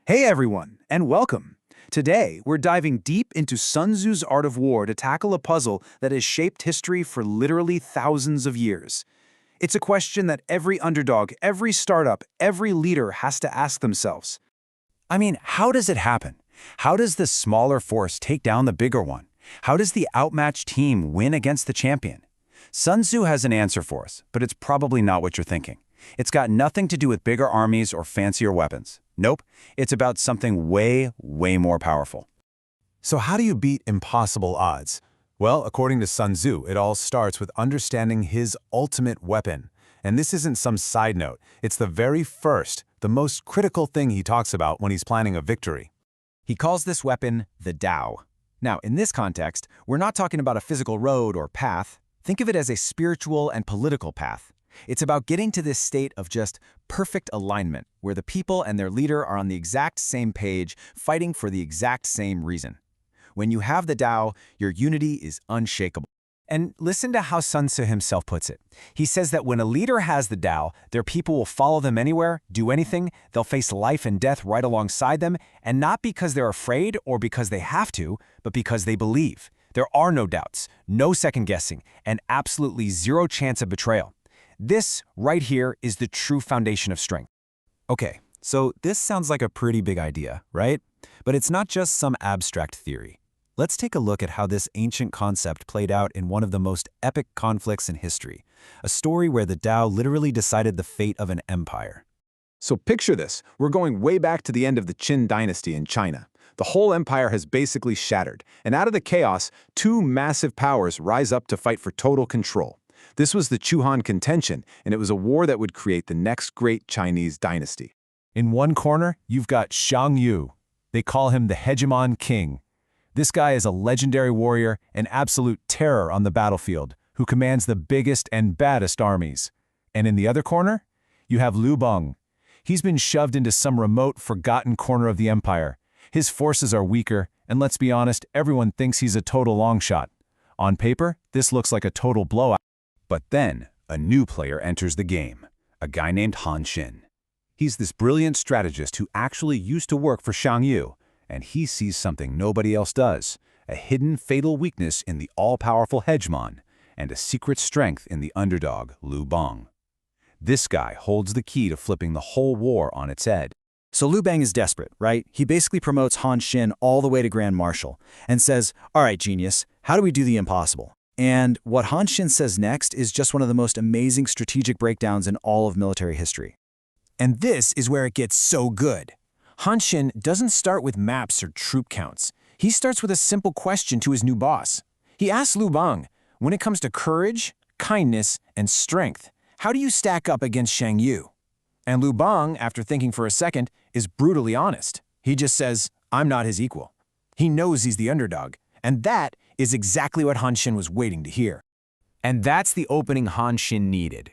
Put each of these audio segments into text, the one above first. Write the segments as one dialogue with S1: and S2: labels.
S1: Hey everyone, and welcome. Today, we're diving deep into Sun Tzu's art of war to tackle a puzzle that has shaped history for literally thousands of years. It's a question that every underdog, every startup, every leader has to ask themselves.
S2: I mean, how does it happen? How does the smaller force take down the bigger one? How does the outmatched team win against the champion? Sun Tzu has an answer for us, but it's probably not what you're thinking. It's got nothing to do with bigger armies or fancier weapons. Nope, it's about something way, way more powerful.
S3: So how do you beat impossible odds? Well, according to Sun Tzu, it all starts with understanding his ultimate weapon. And this isn't some side note. It's the very first, the most critical thing he talks about when he's planning a victory.
S2: He calls this weapon the Tao. Now, in this context, we're not talking about a physical road or path. Think of it as a spiritual and political path. It's about getting to this state of just perfect alignment, where the people and their leader are on the exact same page, fighting for the exact same reason. When you have the Tao, your unity is unshakable. And listen to how Sun Tzu himself puts it. He says that when a leader has the Tao, their people will follow them anywhere, do anything, they'll face life and death right alongside them, and not because they're afraid or because they have to, but because they believe. There are no doubts, no second guessing, and absolutely zero chance of betrayal. This, right here, is the true foundation of strength. Okay, so this sounds like a pretty big idea, right? But it's not just some abstract theory. Let's take a look at how this ancient concept played out in one of the most epic conflicts in history, a story where the Tao literally decided the fate of an empire.
S3: So picture this. We're going way back to the end of the Qin dynasty in China. The whole empire has basically shattered, and out of the chaos, two massive powers rise up to fight for total control. This was the Chu-Han contention, and it was a war that would create the next great Chinese dynasty.
S2: In one corner, you've got Shang Yu. They call him the hegemon king. This guy is a legendary warrior, an absolute terror on the battlefield, who commands the biggest and baddest armies. And in the other corner, you have Liu Bang. He's been shoved into some remote, forgotten corner of the empire. His forces are weaker, and let's be honest, everyone thinks he's a total long shot. On paper, this looks like a total blowout. But then, a new player enters the game, a guy named Han Xin. He's this brilliant strategist who actually used to work for Shang Yu, and he sees something nobody else does, a hidden fatal weakness in the all-powerful hegemon, and a secret strength in the underdog, Liu Bang. This guy holds the key to flipping the whole war on its head.
S4: So Liu Bang is desperate, right? He basically promotes Han Xin all the way to Grand Marshal and says, all right, genius, how do we do the impossible? And what Han Xin says next is just one of the most amazing strategic breakdowns in all of military history.
S5: And this is where it gets so good. Han Xin doesn't start with maps or troop counts. He starts with a simple question to his new boss. He asks Liu Bang, when it comes to courage, kindness, and strength, how do you stack up against Shang Yu? And Liu Bang, after thinking for a second, is brutally honest. He just says, I'm not his equal. He knows he's the underdog, and that is exactly what Han Xin was waiting to hear.
S6: And that's the opening Han Xin needed.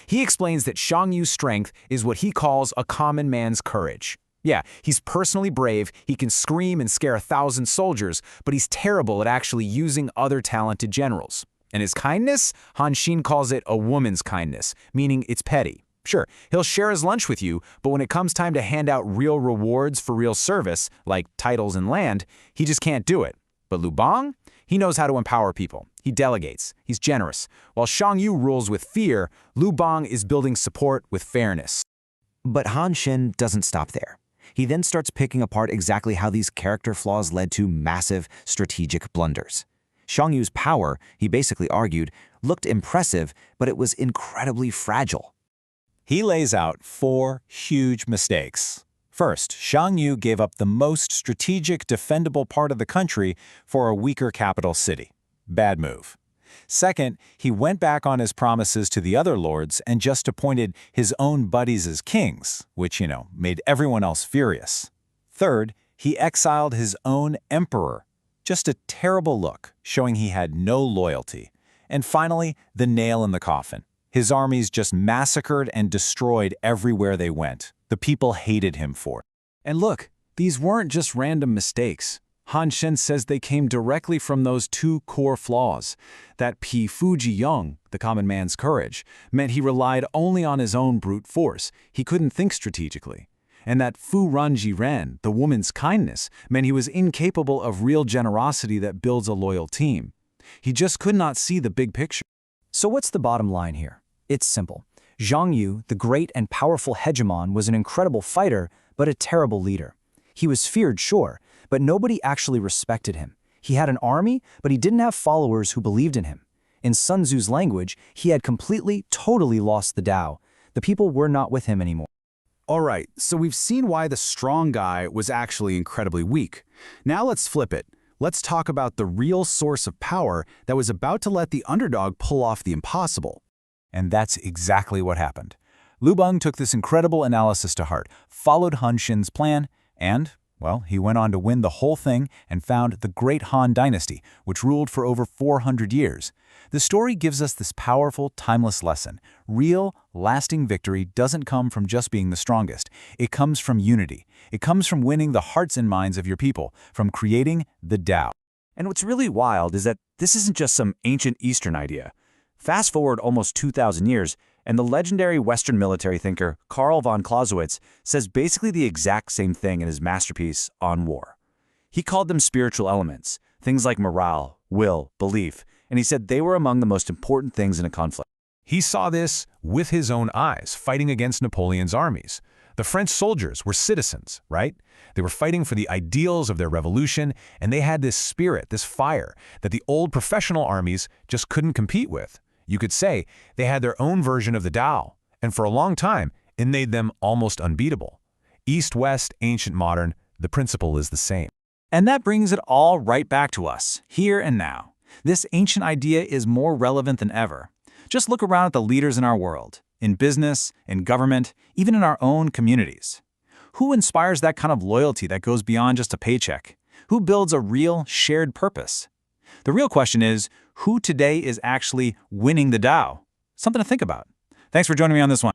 S6: He explains that Shang Yu's strength is what he calls a common man's courage. Yeah, he's personally brave, he can scream and scare 1,000 soldiers, but he's terrible at actually using other talented generals. And his kindness? Han Xin calls it a woman's kindness, meaning it's petty. Sure, he'll share his lunch with you, but when it comes time to hand out real rewards for real service, like titles and land, he just can't do it. But Liu Bang? He knows how to empower people. He delegates. He's generous. While Shang Yu rules with fear, Liu Bang is building support with fairness.
S4: But Han Xin doesn't stop there. He then starts picking apart exactly how these character flaws led to massive strategic blunders. Shang Yu's power, he basically argued, looked impressive, but it was incredibly fragile.
S2: He lays out 4 huge mistakes. First, Shang Yu gave up the most strategic, defendable part of the country for a weaker capital city. Bad move. Second, he went back on his promises to the other lords and just appointed his own buddies as kings, which, made everyone else furious. Third, he exiled his own emperor. Just a terrible look, showing he had no loyalty. And finally, the nail in the coffin. His armies just massacred and destroyed everywhere they went. The people hated him for it.
S1: And look, these weren't just random mistakes. Han Xin says they came directly from those 2 core flaws. That Pi Fuji Yang, the common man's courage, meant he relied only on his own brute force. He couldn't think strategically. and that fu ran ji ren, the woman's kindness, meant he was incapable of real generosity that builds a loyal team. He just could not see the big picture.
S2: So what's the bottom line here? It's simple. Zhang Yu, the great and powerful hegemon, was an incredible fighter, but a terrible leader. He was feared, sure, but nobody actually respected him. He had an army, but he didn't have followers who believed in him. In Sun Tzu's language, he had completely, totally lost the Tao. The people were not with him anymore.
S1: All right, so we've seen why the strong guy was actually incredibly weak. Now let's flip it. Let's talk about the real source of power that was about to let the underdog pull off the impossible.
S6: And that's exactly what happened. Lu Bang took this incredible analysis to heart, followed Hanzhong's plan, and, well, he went on to win the whole thing and found the Great Han Dynasty, which ruled for over 400 years. The story gives us this powerful, timeless lesson. Real, lasting victory doesn't come from just being the strongest. It comes from unity. It comes from winning the hearts and minds of your people, from creating the Tao.
S4: And what's really wild is that this isn't just some ancient Eastern idea. Fast forward almost 2,000 years, and the legendary Western military thinker Karl von Clausewitz says basically the exact same thing in his masterpiece, On War. He called them spiritual elements, things like morale, will, belief, and he said they were among the most important things in a conflict.
S3: He saw this with his own eyes, fighting against Napoleon's armies. The French soldiers were citizens, right? They were fighting for the ideals of their revolution, and they had this spirit, this fire, that the old professional armies just couldn't compete with. You could say they had their own version of the Tao, and for a long time, it made them almost unbeatable. East-West, ancient-modern, the principle is the same.
S1: And that brings it all right back to us, here and now. This ancient idea is more relevant than ever. Just look around at the leaders in our world, in business, in government, even in our own communities. Who inspires that kind of loyalty that goes beyond just a paycheck? Who builds a real, shared purpose? The real question is, who today is actually winning the Tao? Something to think about. Thanks for joining me on this one.